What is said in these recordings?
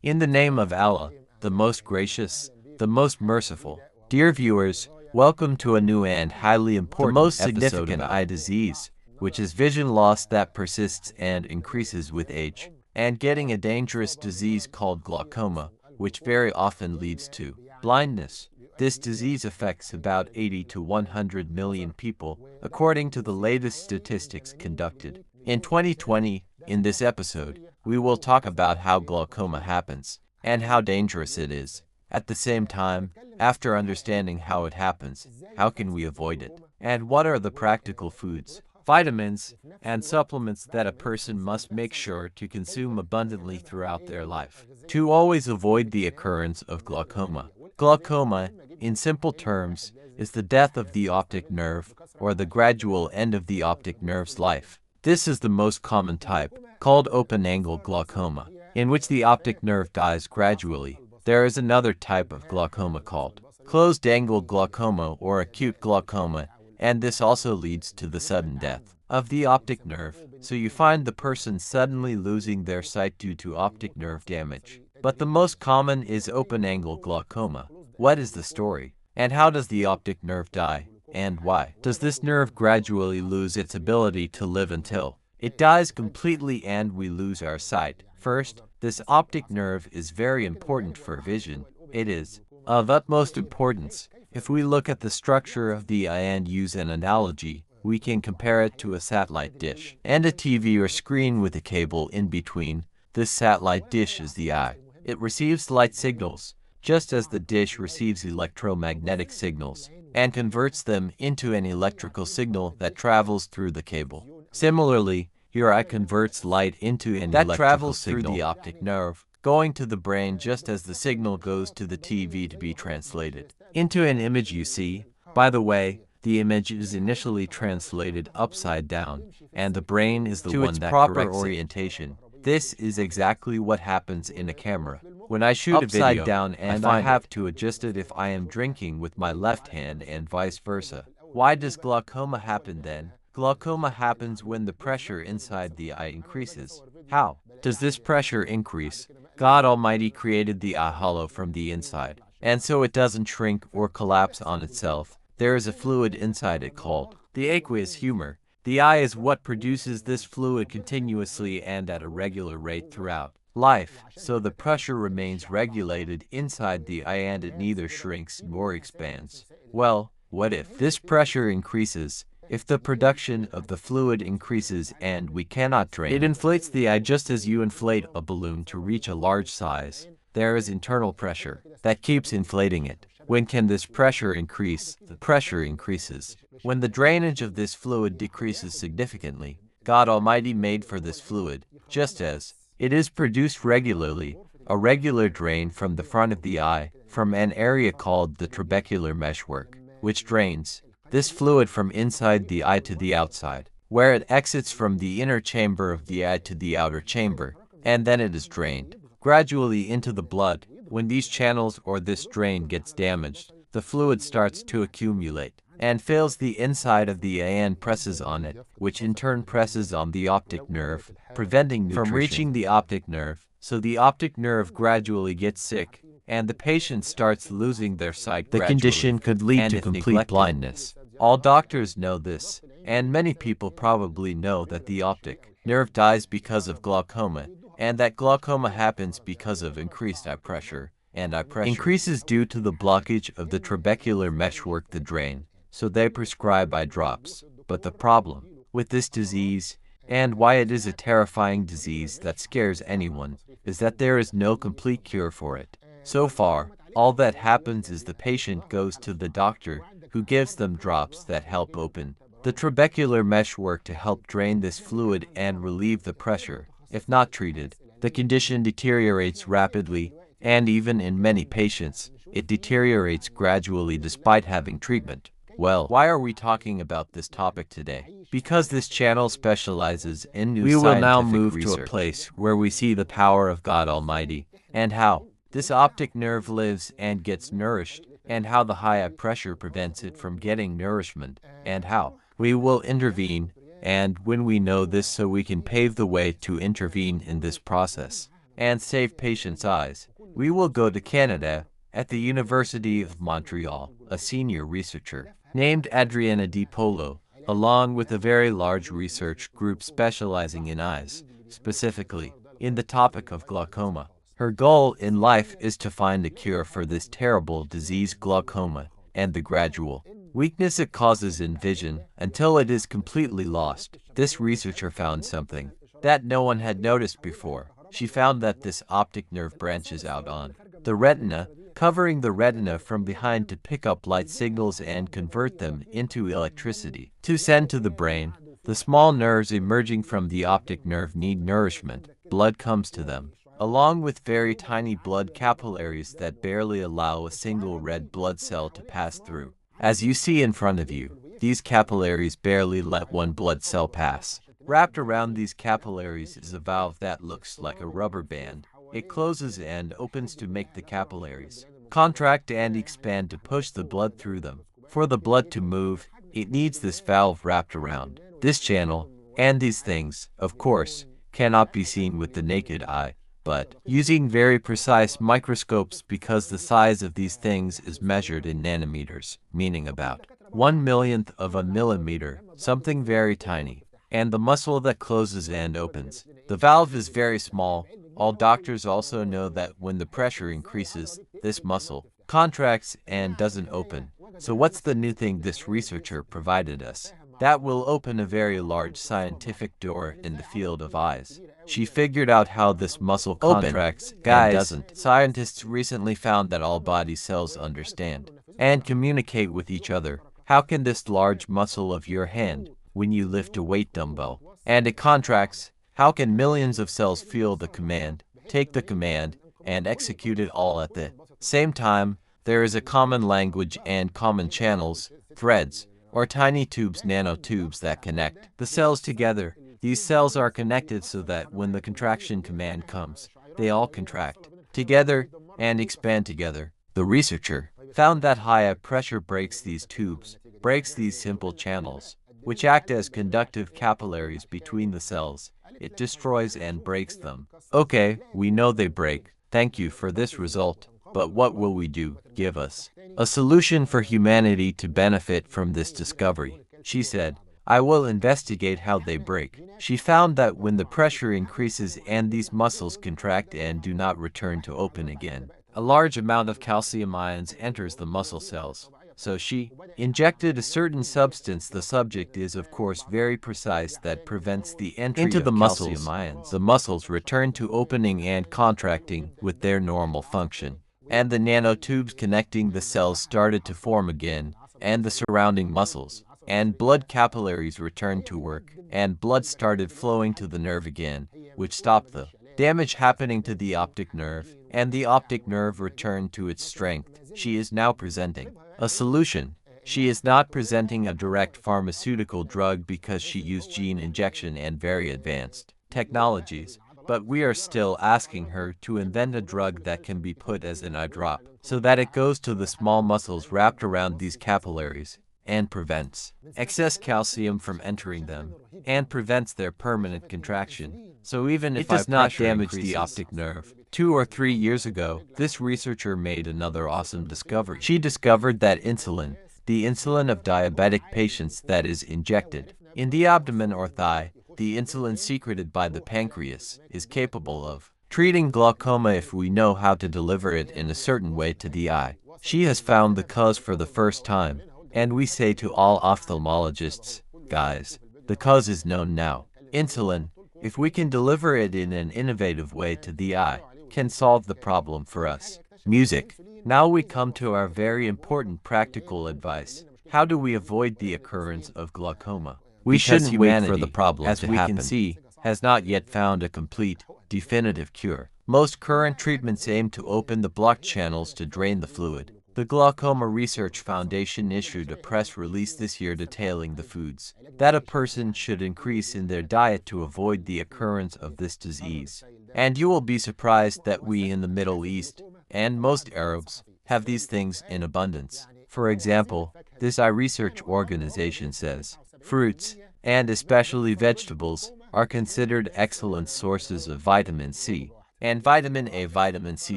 In the name of Allah, the most gracious, the most merciful. Dear viewers, welcome to a new and highly important most episode significant of eye disease, which is vision loss that persists and increases with age, and getting a dangerous disease called glaucoma, which very often leads to blindness. This disease affects about 80 to 100 million people, according to the latest statistics conducted in 2020. In this episode, we will talk about how glaucoma happens and how dangerous it is. At the same time, after understanding how it happens, how can we avoid it? And what are the practical foods, vitamins, and supplements that a person must make sure to consume abundantly throughout their life to always avoid the occurrence of glaucoma? Glaucoma, in simple terms, is the death of the optic nerve, or the gradual end of the optic nerve's life. This is the most common type, called open-angle glaucoma, in which the optic nerve dies gradually. There is another type of glaucoma called closed-angle glaucoma or acute glaucoma, and this also leads to the sudden death of the optic nerve. So you find the person suddenly losing their sight due to optic nerve damage. But the most common is open-angle glaucoma. What is the story? And how does the optic nerve die? And why does this nerve gradually lose its ability to live until it dies completely and we lose our sight? First, this optic nerve is very important for vision. It is of utmost importance. If we look at the structure of the eye and use an analogy, we can compare it to a satellite dish and a TV or screen with a cable in between. This satellite dish is the eye. It receives light signals, just as the dish receives electromagnetic signals, and converts them into an electrical signal that travels through the cable. Similarly, your eye converts light into an electrical travels signal through the optic nerve, going to the brain just as the signal goes to the TV to be translated into an image you see. By the way, the image is initially translated upside down, and the brain is the to one its that proper corrects orientation. This is exactly what happens in a camera. When I shoot Upside a video, down and I have to adjust it if I am drinking with my left hand and vice versa. Why does glaucoma happen then? Glaucoma happens when the pressure inside the eye increases. How does this pressure increase? God Almighty created the eye hollow from the inside, and so it doesn't shrink or collapse on itself. There is a fluid inside it called the aqueous humor. The eye is what produces this fluid continuously and at a regular rate throughout life, so the pressure remains regulated inside the eye and it neither shrinks nor expands. Well, what if this pressure increases? If the production of the fluid increases and we cannot drain, it inflates the eye just as you inflate a balloon to reach a large size. There is internal pressure that keeps inflating it. When can this pressure increase? The pressure increases when the drainage of this fluid decreases significantly. God Almighty made for this fluid, just as it is produced regularly, a regular drain from the front of the eye, from an area called the trabecular meshwork, which drains this fluid from inside the eye to the outside, where it exits from the inner chamber of the eye to the outer chamber, and then it is drained gradually into the blood. When these channels or this drain gets damaged, the fluid starts to accumulate and fills the inside of the eye and presses on it, which in turn presses on the optic nerve, preventing nutrition from reaching the optic nerve. So the optic nerve gradually gets sick, and the patient starts losing their sight The gradually, condition could lead and to if complete neglected, blindness. All doctors know this, and many people probably know that the optic nerve dies because of glaucoma, and that glaucoma happens because of increased eye pressure, and eye pressure increases due to the blockage of the trabecular meshwork, the drain. So they prescribe eye drops. But the problem with this disease, and why it is a terrifying disease that scares anyone, is that there is no complete cure for it. So far, all that happens is the patient goes to the doctor, who gives them drops that help open the trabecular meshwork to help drain this fluid and relieve the pressure. If not treated, the condition deteriorates rapidly, and even in many patients, it deteriorates gradually despite having treatment. Well, why are we talking about this topic today? Because this channel specializes in new We will now scientific move research to a place where we see the power of God Almighty, and how this optic nerve lives and gets nourished, and how the high eye pressure prevents it from getting nourishment, and how we will intervene, and when we know this, so we can pave the way to intervene in this process. and save patients' eyes. We will go to Canada. At the University of Montreal, a senior researcher named Adriana Di Polo, along with a very large research group specializing in eyes, specifically in the topic of glaucoma. Her goal in life is to find a cure for this terrible disease, glaucoma, and the gradual weakness it causes in vision until it is completely lost. This researcher found something that no one had noticed before. She found that this optic nerve branches out on the retina, covering the retina from behind to pick up light signals and convert them into electricity to send to the brain. The small nerves emerging from the optic nerve need nourishment. Blood comes to them, along with very tiny blood capillaries that barely allow a single red blood cell to pass through. As you see in front of you, these capillaries barely let one blood cell pass. Wrapped around these capillaries is a valve that looks like a rubber band. It closes and opens to make the capillaries contract and expand to push the blood through them. For the blood to move, it needs this valve wrapped around this channel, and these things, of course, cannot be seen with the naked eye, but using very precise microscopes because the size of these things is measured in nanometers, meaning about 1/1,000,000th of a millimeter, something very tiny. And the muscle that closes and opens the valve is very small. All doctors also know that when the pressure increases, this muscle contracts and doesn't open. So what's the new thing this researcher provided us that will open a very large scientific door in the field of eyes? She figured out how this muscle contracts and doesn't. Scientists recently found that all body cells understand and communicate with each other. How can this large muscle of your hand, when you lift a weight dumbbell, and it contracts, how can millions of cells feel the command, take the command, and execute it all at the same time? There is a common language and common channels, threads, or tiny tubes, nanotubes that connect the cells together. These cells are connected so that when the contraction command comes, they all contract together and expand together. The researcher found that high pressure breaks these tubes, breaks these simple channels, which act as conductive capillaries between the cells. It destroys and breaks them. Okay, we know they break. Thank you for this result. But what will we do? Give us a solution for humanity to benefit from this discovery. She said, I will investigate how they break. She found that when the pressure increases and these muscles contract and do not return to open again, a large amount of calcium ions enters the muscle cells. So she injected a certain substance. The subject is of course very precise that prevents the entry into the calcium ions. The muscles return to opening and contracting with their normal function. And the nanotubes connecting the cells started to form again, and the surrounding muscles and blood capillaries returned to work, and blood started flowing to the nerve again, which stopped the damage happening to the optic nerve, and the optic nerve returned to its strength. She is now presenting a solution. She is not presenting a direct pharmaceutical drug because she used gene injection and very advanced technologies. But we are still asking her to invent a drug that can be put as an eye drop, so that it goes to the small muscles wrapped around these capillaries, and prevents excess calcium from entering them, and prevents their permanent contraction. So even if it does not damage the optic nerve. 2 or 3 years ago, this researcher made another awesome discovery. She discovered that insulin, the insulin of diabetic patients that is injected in the abdomen or thigh, the insulin secreted by the pancreas, is capable of treating glaucoma if we know how to deliver it in a certain way to the eye. She has found the cause for the first time, and we say to all ophthalmologists, guys, the cause is known now. Insulin, if we can deliver it in an innovative way to the eye, can solve the problem for us. Music. Now we come to our very important practical advice. How do we avoid the occurrence of glaucoma? We shouldn't wait for the problem as we can see, has not yet found a complete, definitive cure. Most current treatments aim to open the blocked channels to drain the fluid. The Glaucoma Research Foundation issued a press release this year detailing the foods that a person should increase in their diet to avoid the occurrence of this disease. And you will be surprised that we in the Middle East, and most Arabs, have these things in abundance. For example, this eye research organization says, fruits, and especially vegetables, are considered excellent sources of vitamin C, and vitamin A, vitamin C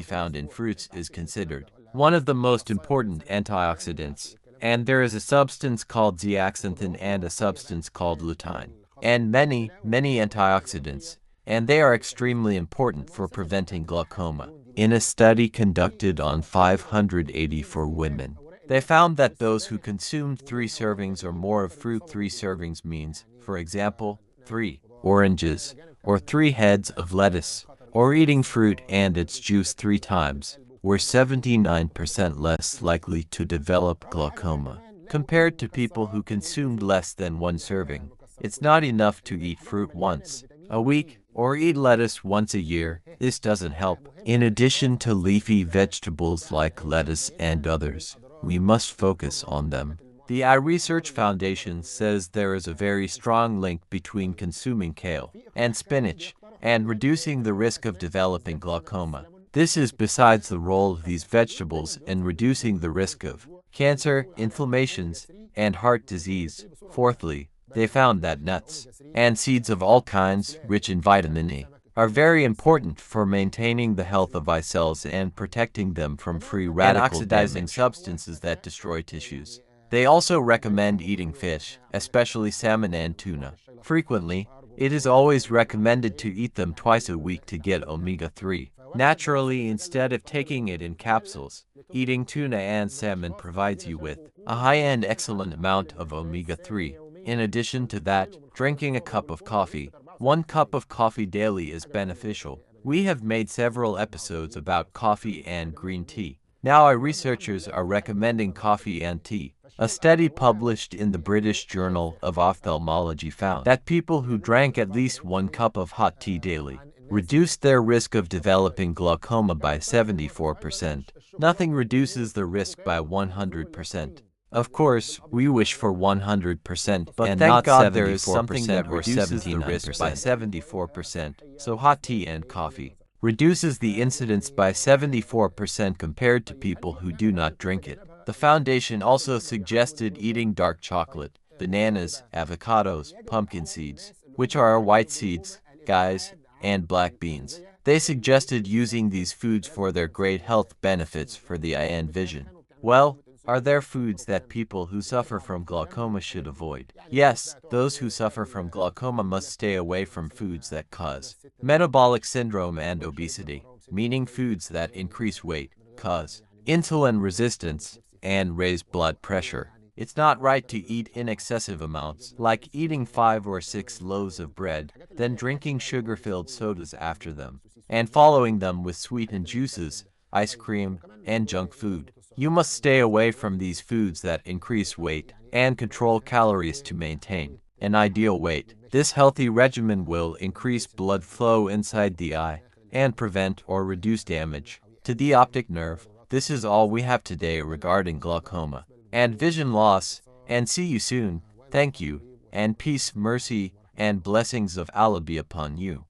found in fruits is considered one of the most important antioxidants. And there is a substance called zeaxanthin and a substance called lutein, and many antioxidants, and they are extremely important for preventing glaucoma. In a study conducted on 584 women, they found that those who consumed 3 servings or more of fruit, 3 servings means, for example, 3 oranges, or 3 heads of lettuce, or eating fruit and its juice 3 times, were 79% less likely to develop glaucoma, compared to people who consumed less than 1 serving. It's not enough to eat fruit once a week or eat lettuce once a year. This doesn't help. In addition to leafy vegetables like lettuce and others, we must focus on them. The Eye Research Foundation says there is a very strong link between consuming kale and spinach and reducing the risk of developing glaucoma. This is besides the role of these vegetables in reducing the risk of cancer, inflammations, and heart disease. Fourthly, they found that nuts and seeds of all kinds, rich in vitamin E, are very important for maintaining the health of eye cells and protecting them from free radical oxidizing substances that destroy tissues. They also recommend eating fish, especially salmon and tuna, frequently. It is always recommended to eat them twice a week to get omega-3 naturally instead of taking it in capsules. Eating tuna and salmon provides you with a high and excellent amount of omega-3. In addition to that, drinking a cup of coffee, 1 cup of coffee daily is beneficial. We have made several episodes about coffee and green tea. Now our researchers are recommending coffee and tea. A study published in the British Journal of Ophthalmology found that people who drank at least 1 cup of hot tea daily reduced their risk of developing glaucoma by 74%. Nothing reduces the risk by 100%. Of course, we wish for 100%, but and thank not God there is something that reduces the risk by 74%. So hot tea and coffee reduces the incidence by 74% compared to people who do not drink it. The foundation also suggested eating dark chocolate, bananas, avocados, pumpkin seeds, which are white seeds, guys, and black beans. They suggested using these foods for their great health benefits for the eye and vision. Well, are there foods that people who suffer from glaucoma should avoid? Yes, those who suffer from glaucoma must stay away from foods that cause metabolic syndrome and obesity, meaning foods that increase weight, cause insulin resistance, and raise blood pressure. It's not right to eat in excessive amounts, like eating 5 or 6 loaves of bread, then drinking sugar-filled sodas after them, and following them with sweetened juices, ice cream, and junk food. You must stay away from these foods that increase weight and control calories to maintain an ideal weight. This healthy regimen will increase blood flow inside the eye and prevent or reduce damage to the optic nerve. This is all we have today regarding glaucoma and vision loss, and see you soon. Thank you, and peace, mercy, and blessings of Allah be upon you.